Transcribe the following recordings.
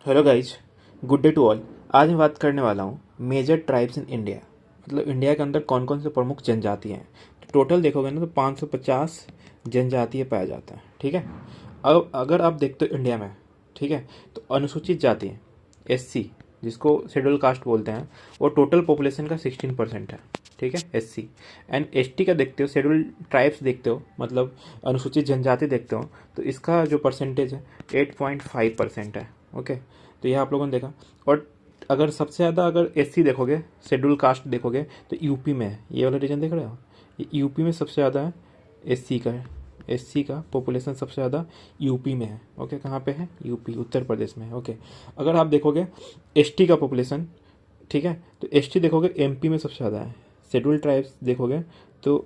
Hello guys, good day to all. आज मैं बात करने वाला हूँ मेजर ट्राइब्स इन इंडिया। मतलब इंडिया के अंदर कौन कौन से प्रमुख जनजातियाँ हैं। तो टोटल देखोगे ना तो 550 जनजातीय पाया जाता है। ठीक है। अब अगर आप देखते हो इंडिया में, ठीक है, तो अनुसूचित जाति एससी, जिसको शेड्यूल कास्ट बोलते हैं, वो टोटल पॉपुलेशन का 16% है। ठीक है, एससी। एंड एसटी का देखते हो, शेड्यूल ट्राइब्स देखते हो, मतलब अनुसूचित जनजाति देखते हो, तो इसका जो परसेंटेज है 8.5% है। ओके, तो यह आप लोगों ने देखा। और अगर सबसे ज़्यादा अगर एससी देखोगे, शेड्यूल कास्ट देखोगे, तो यूपी में है। ये वाला रीजन देख रहे हो, ये यूपी में सबसे ज़्यादा है। एससी का है, एससी का पॉपुलेशन सबसे ज़्यादा यूपी में है। ओके, कहाँ पे है? यूपी, उत्तर प्रदेश में है। ओके, अगर आप देखोगे एसटी का पॉपुलेशन, ठीक है, तो एसटी देखोगे एमपी में सबसे ज़्यादा है। शेड्यूल ट्राइब्स देखोगे तो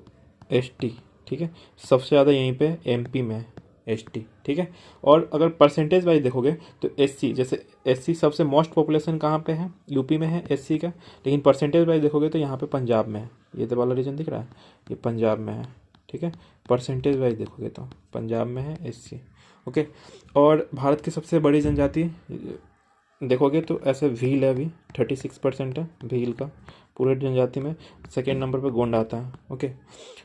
एसटी, ठीक है, सबसे ज़्यादा यहीं पे एमपी में है, एसटी। ठीक है। और अगर परसेंटेज वाइज देखोगे तो एससी, जैसे एससी सबसे मोस्ट पॉपुलेशन कहाँ पे है? यूपी में है एससी का। लेकिन परसेंटेज वाइज देखोगे तो यहाँ पे पंजाब में है। ये तो वाला रीजन दिख रहा है, ये पंजाब में है। ठीक है, परसेंटेज वाइज देखोगे तो पंजाब में है एससी। ओके, और भारत की सबसे बड़ी जनजाति देखोगे तो ऐसे भील है, अभी 36% है भील का पूरे जनजाति में। सेकेंड नंबर पे गोंड आता है। ओके,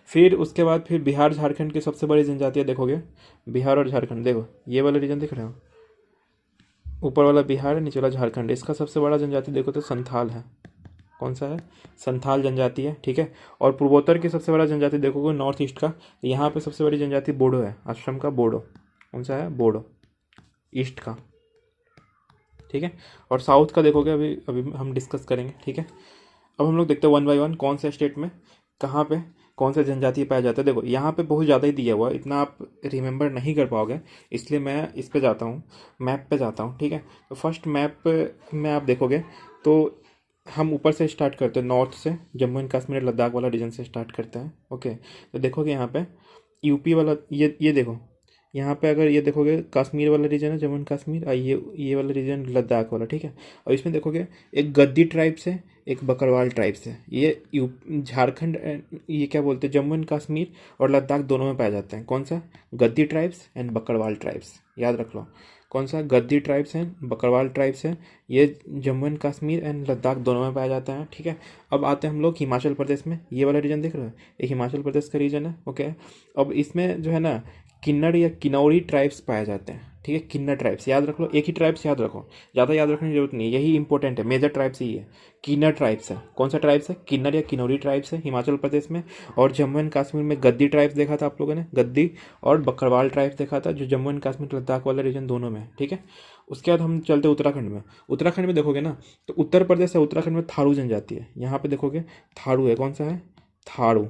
फिर उसके बाद फिर बिहार झारखंड की सबसे बड़ी जनजातियाँ देखोगे, बिहार और झारखंड। देखो ये वाला रीजन दिख रहे हो, ऊपर वाला बिहार है, नीचे वाला झारखंड। इसका सबसे बड़ा जनजाति देखो तो संथाल है। कौन सा है? संथाल जनजाति है। ठीक है। और पूर्वोत्तर की सबसे बड़ा जनजाति देखोगे नॉर्थ ईस्ट का, तो यहाँ पे सबसे बड़ी जनजाति बोडो है, आश्रम का बोडो। कौन सा है? बोडो, ईस्ट का। ठीक है। और साउथ का देखोगे, अभी अभी हम डिस्कस करेंगे। ठीक है, अब हम लोग देखते हैं वन बाय वन कौन से स्टेट में कहाँ पे कौन सा जनजाति पाया जाता है। देखो यहाँ पे बहुत ज़्यादा ही दिया हुआ है, इतना आप रिमेंबर नहीं कर पाओगे, इसलिए मैं इस पे जाता हूँ, मैप पे जाता हूँ। ठीक है, तो फर्स्ट मैप में आप देखोगे तो हम ऊपर से स्टार्ट करते हैं, नॉर्थ से, जम्मू एंड कश्मीर लद्दाख वाला रीजन से स्टार्ट करते हैं। ओके, तो देखोगे यहाँ पे यूपी वाला, ये देखो, यहाँ पे अगर ये देखोगे कश्मीर वाला रीजन है, जम्मू एंड कश्मीर, और ये वाला रीजन लद्दाख वाला। ठीक है, और इसमें देखोगे एक गद्दी ट्राइब से, एक बकरवाल ट्राइब से। ये झारखंड, ये क्या बोलते हैं, जम्मू एंड कश्मीर और लद्दाख दोनों में पाए जाते हैं। कौन सा? गद्दी ट्राइब्स एंड बकरवाल ट्राइब्स, याद रख लो। कौन सा? गद्दी ट्राइब्स एंड बकरवाल ट्राइब्स है। ये जम्मू एंड कश्मीर एंड लद्दाख दोनों में पाया जाता है। ठीक है, अब आते हैं हम लोग हिमाचल प्रदेश में। ये वाला रीजन देख रहे हो, ये हिमाचल प्रदेश का रीजन है। ओके, अब इसमें जो है ना किन्नर या किन्नौरी ट्राइब्स पाए जाते हैं। ठीक है, किन्नर ट्राइब्स याद रख लो, एक ही ट्राइब्स याद रखो, ज़्यादा याद रखने की जरूरत नहीं है, यही इंपॉर्टेंट है। मेजर ट्राइब्स ही है, किन्नर ट्राइब्स है। कौन सा ट्राइब्स है? किन्नर या किन्नौरी ट्राइब्स है हिमाचल प्रदेश में। और जम्मू एंड कश्मीर में गद्दी ट्राइब्स देखा था आप लोगों ने, गद्दी और बकरवाल ट्राइब्स देखा था, जो जम्मू एंड कश्मीर लद्दाख वाला रीजन दोनों में है। ठीक है, उसके बाद हम चलते उत्तराखंड में। उत्तराखंड में देखोगे ना तो उत्तर प्रदेश है, उत्तराखंड में थारू जनजाति है। यहाँ पे देखोगे थारू है। कौन सा है? थारू,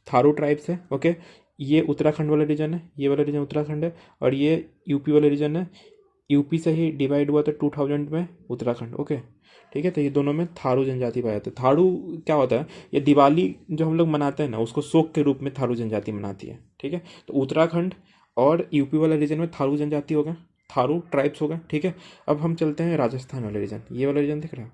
थारू ट्राइब्स है। ओके, ये उत्तराखंड वाला रीजन है, ये वाला रीजन उत्तराखंड है, और ये यूपी वाला रीजन है। यूपी से ही डिवाइड हुआ था 2000 में उत्तराखंड। ओके, ठीक है, तो ये दोनों में थारू जनजाति पाया जाता है। थारू क्या होता है? ये दिवाली जो हम लोग मनाते हैं ना, उसको शोक के रूप में थारू जनजाति मनाती है। ठीक है, तो उत्तराखंड और यूपी वाला रीजन में थारू जनजाति हो गया, थारू ट्राइब्स हो गए। ठीक है, अब हम चलते हैं राजस्थान वाले रीजन। ये वाला रीजन दिख रहा है,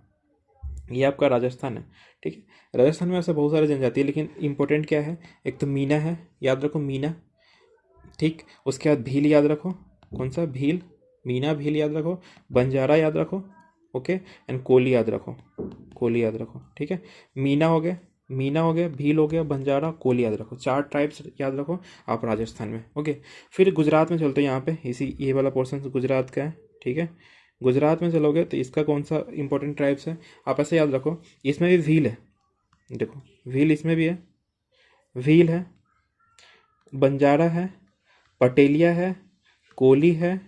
ये आपका राजस्थान है। ठीक है, राजस्थान में ऐसे बहुत सारे जनजाति है, लेकिन इंपॉर्टेंट क्या है? एक तो मीना है, याद रखो मीना। ठीक, उसके बाद भील याद रखो। कौन सा? भील, मीना भील याद रखो। बंजारा याद रखो। ओके, एंड कोली याद रखो, कोली याद रखो। ठीक है, मीना हो गया, मीना हो गया, भील हो गया, बंजारा, कोली याद रखो। 4 ट्राइब्स याद रखो आप राजस्थान में। ओके, फिर गुजरात में चलते हैं। यहाँ पे इसी ये वाला पोर्सन गुजरात का है। ठीक है, गुजरात में चलोगे तो इसका कौन सा इंपॉर्टेंट ट्राइब्स है आप ऐसे याद रखो, इसमें भी भील है। देखो भील इसमें भी है, भील है, बंजारा है, पटेलिया है, कोली है,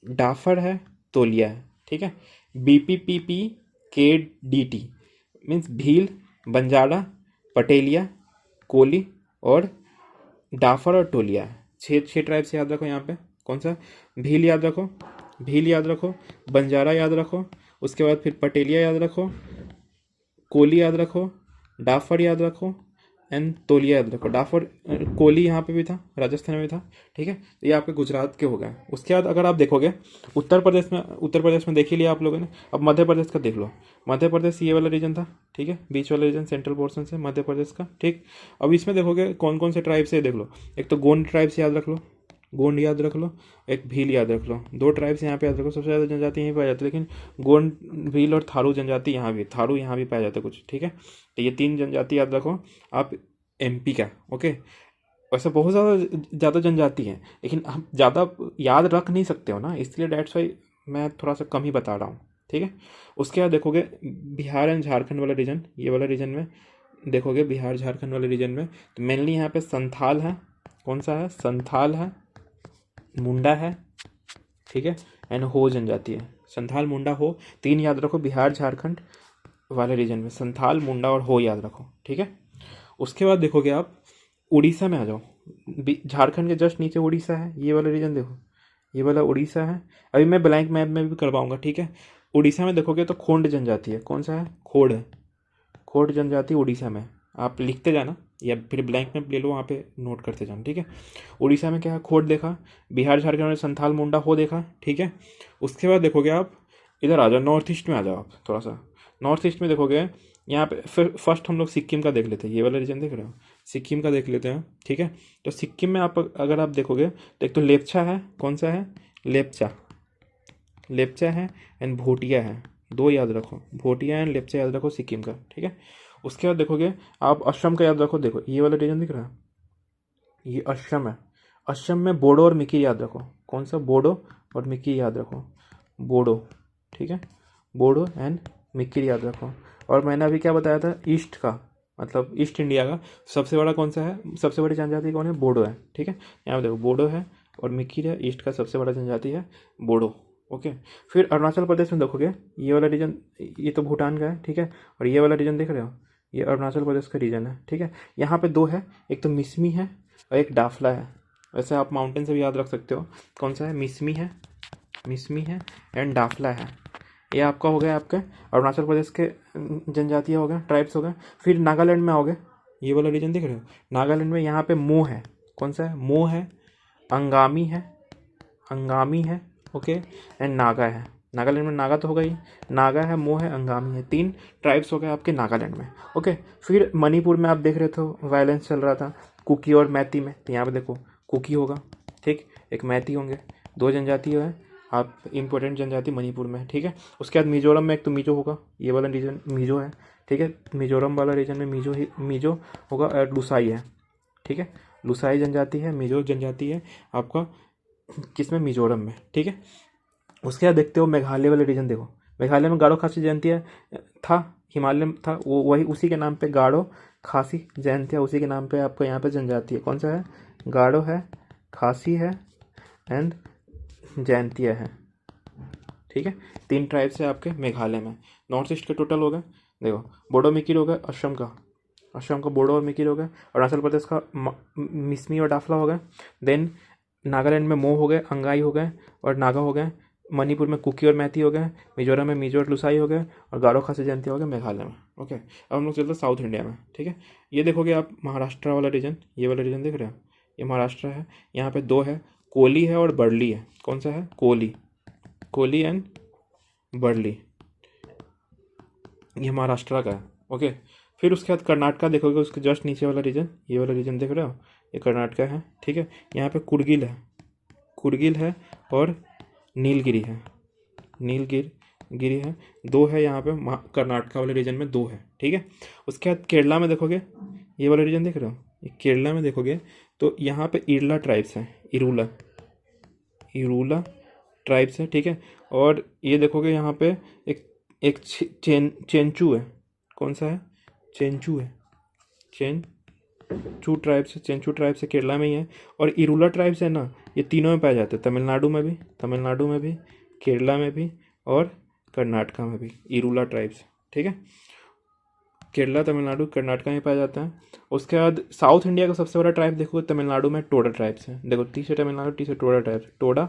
डाफर है, तोलिया है। ठीक है, BPPP KDT means Bhil, Banjara, Pateliya, Koli और डाफर और टोलिया है। 6 ट्राइब्स याद रखो यहाँ पे। कौन सा? भील याद रखो, भील याद रखो, बंजारा याद रखो, उसके बाद फिर पटेलिया याद रखो, कोली याद रखो, डाफर याद रखो एंड तोलिया याद रखो। डाफर, कोली यहाँ पे भी था, राजस्थान में भी था। ठीक है, तो ये आपके गुजरात के हो गए। उसके बाद अगर आप देखोगे उत्तर प्रदेश में देख ही लिया आप लोगों ने। अब मध्य प्रदेश का देख लो। मध्य प्रदेश ये वाला रीजन था। ठीक है, बीच वाला रीजन, सेंट्रल पोर्शन से मध्य प्रदेश का। ठीक, अब इसमें देखोगे कौन कौन से ट्राइब्स है, देख लो। एक तो गोंड ट्राइब्स याद रख लो, गोंड याद रख लो, एक भील याद रख लो, दो ट्राइब्स यहाँ पे याद रखो, सबसे ज़्यादा जनजाति यहीं पाई जाती है, लेकिन गोंड, भील और थारू जनजाति यहाँ भी, थारू यहाँ भी पाया जाता है कुछ, ठीक है। तो ये 3 जनजाति याद रखो आप, एमपी का। ओके, वैसे बहुत ज़्यादा जनजाति है, लेकिन हम ज़्यादा याद रख नहीं सकते हो ना, इसलिए डेट्स वाई मैं थोड़ा सा कम ही बता रहा हूँ, ठीक है। उसके बाद देखोगे बिहार एंड झारखंड वाला रीजन, ये वाला रीजन में देखोगे, बिहार झारखंड वाले रीजन में तो मेनली यहाँ पे संथाल है, कौन सा है, संथाल है, मुंडा है, ठीक है, एंड हो जनजाति है। संथाल, मुंडा, हो, 3 याद रखो बिहार झारखंड वाले रीजन में, संथाल, मुंडा और हो याद रखो, ठीक है। उसके बाद देखोगे आप उड़ीसा में आ जाओ, झारखंड के जस्ट नीचे उड़ीसा है, ये वाला रीजन देखो, ये वाला उड़ीसा है। अभी मैं ब्लैंक मैप में भी करवाऊंगा, ठीक है। उड़ीसा में देखोगे तो खोंड जनजाति है, कौन सा है, खोड़ है, खोड़ जनजाति उड़ीसा में, आप लिखते जाना या फिर ब्लैंक में ले लो, वहाँ पे नोट करते जाना, ठीक है। उड़ीसा में क्या है, खोड़ देखा, बिहार झारखंड में संथाल, मुंडा, हो देखा, ठीक है। उसके बाद देखोगे आप इधर आ जाओ, नॉर्थ ईस्ट में आ जाओ आप थोड़ा सा, नॉर्थ ईस्ट में देखोगे यहाँ पे फिर फर्स्ट हम लोग सिक्किम का देख लेते हैं, ये वाला रीजन देख रहे हो, सिक्किम का देख लेते हैं, ठीक है। तो सिक्किम में आप अगर आप देखोगे तो एक तो लेप्चा है, कौन सा है, लेप्चा, लेप्चा है, एंड भोटिया है, 2 याद रखो, भोटिया एंड लेप्चा याद रखो सिक्किम का, ठीक है। उसके बाद देखोगे आप असम का याद रखो, देखो ये वाला रीजन दिख रहा है, ये असम है, असम में बोडो और मिकी याद रखो, कौन सा, बोडो और मिकी याद रखो, बोडो, ठीक है, बोडो एंड मिकी याद रखो। और मैंने अभी क्या बताया था, ईस्ट का, मतलब ईस्ट इंडिया का सबसे बड़ा कौन सा है, सबसे बड़ी जनजाति कौन है, बोडो है, ठीक है। यहाँ पे देखो बोडो है और मिकी है, ईस्ट का सबसे बड़ा जनजाति है बोडो। ओके, फिर अरुणाचल प्रदेश में देखोगे, ये वाला रीजन, ये तो भूटान का है, ठीक है, और ये वाला रीजन देख रहे हो, ये अरुणाचल प्रदेश का रीजन है, ठीक है। यहाँ पे 2 है, एक तो मिसमी है और एक डाफला है। वैसे आप माउंटेन से भी याद रख सकते हो, कौन सा है, मिसमी है, मिसमी है एंड डाफला है। ये आपका हो गया, आपके अरुणाचल प्रदेश के जनजातियाँ हो गए, ट्राइब्स हो गए। फिर नागालैंड में आओगे, ये वाला रीजन देख रहे हो, नागालैंड में यहाँ पे मो है, कौन सा है, मो है, अंगामी है, अंगामी है, ओके, एंड नागा है। नागालैंड में नागा तो होगा ही, नागा है, मो है, अंगामी है, 3 ट्राइब्स हो गए आपके नागालैंड में। ओके, फिर मणिपुर में आप देख रहे थे वायलेंस चल रहा था कुकी और मैती में, तो यहाँ पे देखो कुकी होगा, ठीक, एक मैती होंगे, 2 जनजाति है आप, इम्पोर्टेंट जनजाति मणिपुर में, ठीक है। उसके बाद मिजोरम में एक तो मिजो होगा, ये वाला रीजन मिजो है, ठीक है, मिजोरम वाला रीजन में मिजो ही मिजो होगा, और लुसाई है, ठीक है, लुसाई जनजाति है, मिजो जनजाति है आपका किसमें, मिजोरम में, ठीक है। उसके बाद देखते हो मेघालय वाले रीजन, देखो मेघालय में गारो खासी जयंतिया था, हिमालय में था वो, वही उसी के नाम पे गारो खासी जयंतिया, उसी के नाम पे आपको यहाँ पे जनजाति है, कौन सा है, गारो है, खासी है एंड जयंतिया है, ठीक है। 3 ट्राइब्स है आपके मेघालय में। नॉर्थ ईस्ट के टोटल हो गए, देखो बोडो मिकिर हो गए, असम का, असम का बोडो और मिकिर हो गए, अरुणाचल प्रदेश का मिसमी और डाफला हो गए, देन नागालैंड में मो हो गए, अंगाई हो गए और नागा हो गए, मणिपुर में कुकी और मैती हो गए, मिजोरम में मिजो और लुसाई हो गए, और गारो खासी जयंती हो गए मेघालय में। ओके, अब हम लोग चलते हैं साउथ इंडिया में, ठीक है। ये देखोगे आप महाराष्ट्र वाला रीजन, ये वाला रीजन देख रहे हो, ये महाराष्ट्र है, यहाँ पे 2 है, कोली है और बर्ली है, कौन सा है, कोली, कोली एंड बर्ली, ये महाराष्ट्र का है। ओके, फिर उसके बाद कर्नाटका देखोगे, उसके जस्ट नीचे वाला रीजन, ये वाला रीजन देख रहे हो, ये कर्नाटका है, ठीक है। यहाँ पे कुर्गिल है, कुर्गिल है और नीलगिरी है, नीलगिरी है, 2 है यहाँ पे कर्नाटका वाले रीजन में 2 है, ठीक है। उसके बाद केरला में देखोगे, ये वाला रीजन देख रहे हो, ये केरला में देखोगे तो यहाँ पे इरला ट्राइब्स हैं, इरूला, इरूला ट्राइब्स है, ठीक है। और ये देखोगे यहाँ पे एक एक चेंचू है, कौन सा है, चेंचू है, चेंचू ट्राइब्स है, चेंचू ट्राइब्स है, केरला में ही है। और इरूला ट्राइब्स है ना, ये तीनों में पाए जाते हैं, तमिलनाडु में भी, केरला में भी और कर्नाटका में भी, इरूला ट्राइब्स, ठीक है। केरला, तमिलनाडु, कर्नाटका में पाया जाता है। उसके बाद साउथ इंडिया का सबसे बड़ा ट्राइब देखो, तमिलनाडु में टोडा ट्राइब्स है, देखो टी से तमिलनाडु, टी से टोडा ट्राइब्स, टोडा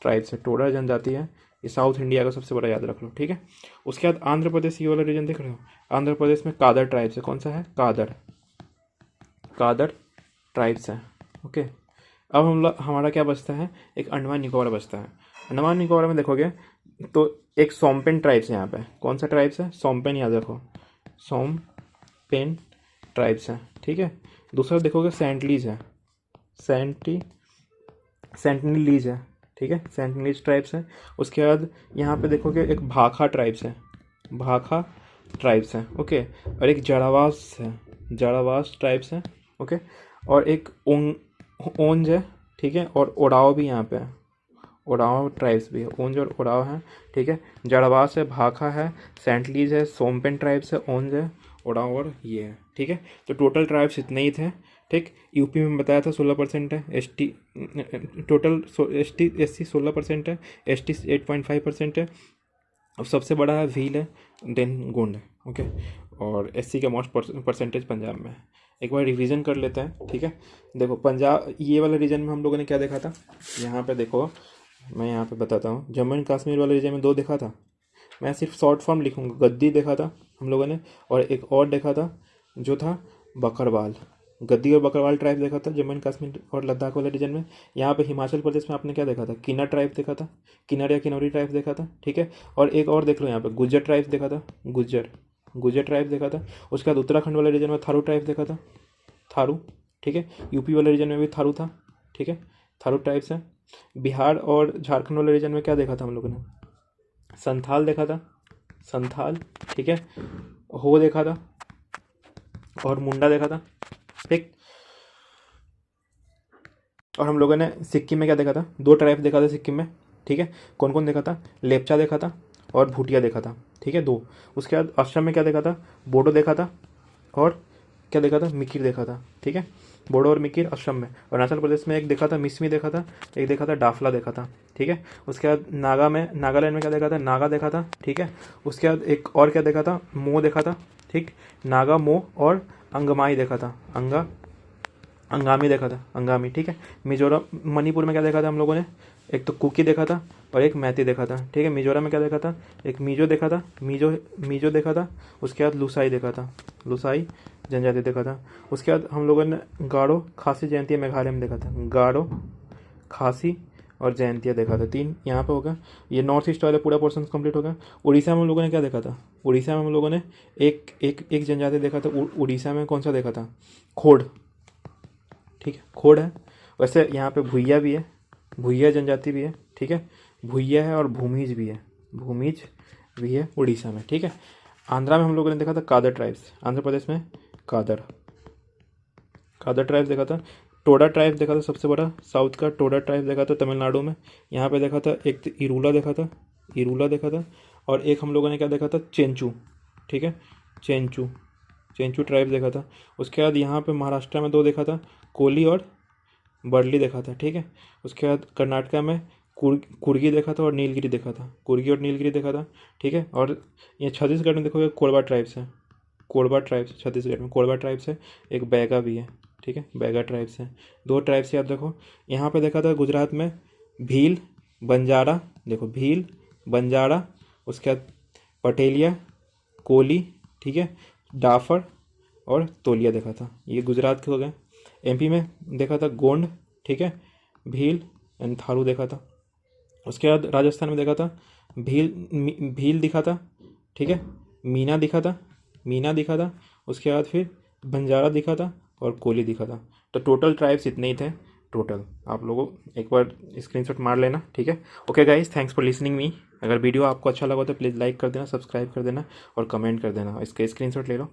ट्राइब्स है, टोडा जनजाति है, ये साउथ इंडिया का सबसे बड़ा याद रख लो, ठीक है। उसके बाद आंध्र प्रदेश, ये वाला रीजन देख रहे हो, आंध्र प्रदेश में कादर ट्राइब्स है, कौन सा है, कादर, कादर ट्राइब्स है। ओके, अब हम लोग, हमारा क्या बचता है, एक अंडमान निकोबार बचता है। अंडमान निकोबार में देखोगे तो एक सोमपेन ट्राइब्स है यहाँ पे, कौन सा ट्राइब्स है, सोमपेन याद रखो, सोमपेन ट्राइब्स है, ठीक है। दूसरा देखोगे सेंटलीज है, सेंटिनलीज है, ठीक है, सेंटिनलीज ट्राइब्स है। उसके बाद यहाँ पे देखोगे एक भाखा ट्राइब्स है, भाखा ट्राइब्स है, ओके। और एक जड़ावास है, जड़ावास ट्राइब्स है, ओके। और एक ओंज है, ठीक है। और ओराव भी यहाँ पे है, ओराव ट्राइब्स भी है, ओंज और ओराव है, ठीक है। जड़वास है, भाखा है, सेंटलीज है, सोमपेन ट्राइब्स है, ओंज है, ओराव और ये है, ठीक है। तो टोटल ट्राइब्स इतने ही थे, ठीक। यूपी में बताया था 16% है, एसटी टोटल एससी 16% है, एसटी 8.5% है। अब सबसे बड़ा है भील है, देन गोंड है, ओके। और एससी का मोस्ट परसेंटेज पंजाब में है। एक बार रिवीजन कर लेते हैं, ठीक है। देखो पंजाब ये वाले रीजन में हम लोगों ने क्या देखा था, यहाँ पे देखो मैं यहाँ पे बताता हूँ। जम्मू एंड कश्मीर वाले रीजन में 2 देखा था, मैं सिर्फ शॉर्ट फॉर्म लिखूँगा। गद्दी देखा था हम लोगों ने, और एक और देखा था जो था बकरवाल। गद्दी और बकरवाल ट्राइब देखा था जम्मू एंड कश्मीर और लद्दाख वाले रीजन में। यहाँ पे हिमाचल प्रदेश में आपने क्या देखा था, किन्नर ट्राइब देखा था, किन्नर या किन्नौरी ट्राइब देखा था, ठीक है। और एक और देख लो यहाँ पे गुज्जर ट्राइब देखा था, गुज्जर ट्राइब देखा था। उसके बाद उत्तराखंड वाले रीजन में थारू ट्राइब देखा था, थारू, ठीक है। यूपी वाले रीजन में भी थारू था, ठीक है, थारू ट्राइब्स है। बिहार और झारखंड वाले रीजन में क्या देखा था हम लोगों ने, संथाल देखा था, संथाल, ठीक है। हो देखा था और मुंडा देखा था, ठीक। और हम लोगों ने सिक्किम में क्या देखा था, 2 ट्राइब देखा था सिक्किम में, ठीक है। कौन कौन देखा था, लेपचा देखा था और भूटिया देखा था, ठीक है, 2। उसके बाद असम में क्या देखा था, बोडो देखा था और क्या देखा था, मिकिर देखा था, ठीक है। बोडो और मिकिर असम में। और अरुणाचल प्रदेश में एक देखा था मिसमी देखा था, एक देखा था डाफला देखा था, ठीक है। उसके बाद नागालैंड में क्या देखा था, नागा देखा था, ठीक है। उसके बाद एक और क्या देखा था, मो देखा था, ठीक, नागा मो। और अंगमाई देखा था, अंगामी देखा था, अंगामी, ठीक है। मिजोरम मणिपुर में क्या देखा था हम लोगों ने, एक तो कुकी देखा था और एक मैती देखा था, ठीक है। मिजोरम में क्या देखा था, एक मीजो देखा था, मीजो देखा था। उसके बाद लुसाई देखा था, लुसाई जनजाति देखा था। उसके बाद हम लोगों ने गारो खासी जयंतिया मेघालय में देखा था, गारो खासी और जयंतिया देखा था। 3 यहाँ पे होगा। ये नॉर्थ ईस्ट वाले पूरा पोर्शन कंप्लीट होगा। उड़ीसा में हम लोगों ने क्या देखा था, उड़ीसा में हम लोगों ने एक जनजाति देखा था। उड़ीसा में कौन सा देखा था, खोड़, ठीक है, खोड़ है। वैसे यहाँ पे भुइया भी है, भुइया जनजाति भी है, ठीक है। भुइया है और भूमिज भी है, भूमिज भी है उड़ीसा में, ठीक है। आंध्रा में हम लोगों ने देखा था कादर ट्राइब्स, आंध्र प्रदेश में कादर ट्राइब्स देखा था। टोडा ट्राइब देखा था सबसे बड़ा, साउथ का टोडा ट्राइब देखा था तमिलनाडु में। यहाँ पे देखा था एक तो इरूला देखा था, इरूला देखा था। और एक हम लोगों ने क्या देखा था, चेंचू, ठीक है, चेंचू ट्राइब देखा था। उसके बाद यहाँ पे महाराष्ट्र में 2 देखा था, कोली और बर्ली देखा था, ठीक है। उसके बाद कर्नाटका में कुर्गी देखा था और नीलगिरी देखा था, कुर्गी और नीलगिरी देखा था, ठीक है। और ये छत्तीसगढ़ में देखोगे कोरबा ट्राइब्स है, कोरबा ट्राइब्स छत्तीसगढ़ में कोरबा ट्राइब्स है। एक बैगा भी है, ठीक है, बैगा ट्राइब्स है। 2 ट्राइब्स याद रखो। यहाँ पे देखा था गुजरात में भील, बंजारा, देखो भील, बंजारा। उसके बाद पटेलिया, कोली, ठीक है, डाफर और तोलिया देखा था। ये गुजरात के हो गए। एमपी में देखा था गोंड, ठीक है, भील एंड थारू देखा था। उसके बाद राजस्थान में देखा था भील दिखा था, ठीक है, मीना दिखा था। उसके बाद फिर बंजारा दिखा था और कोली दिखा था। तो टोटल ट्राइब्स इतने ही थे टोटल। आप लोगों एक बार स्क्रीनशॉट मार लेना, ठीक है। Okay guys, thanks for listening me. अगर वीडियो आपको अच्छा लगा तो प्लीज़ लाइक कर देना, सब्सक्राइब कर देना और कमेंट कर देना। इसका स्क्रीनशॉट ले लो।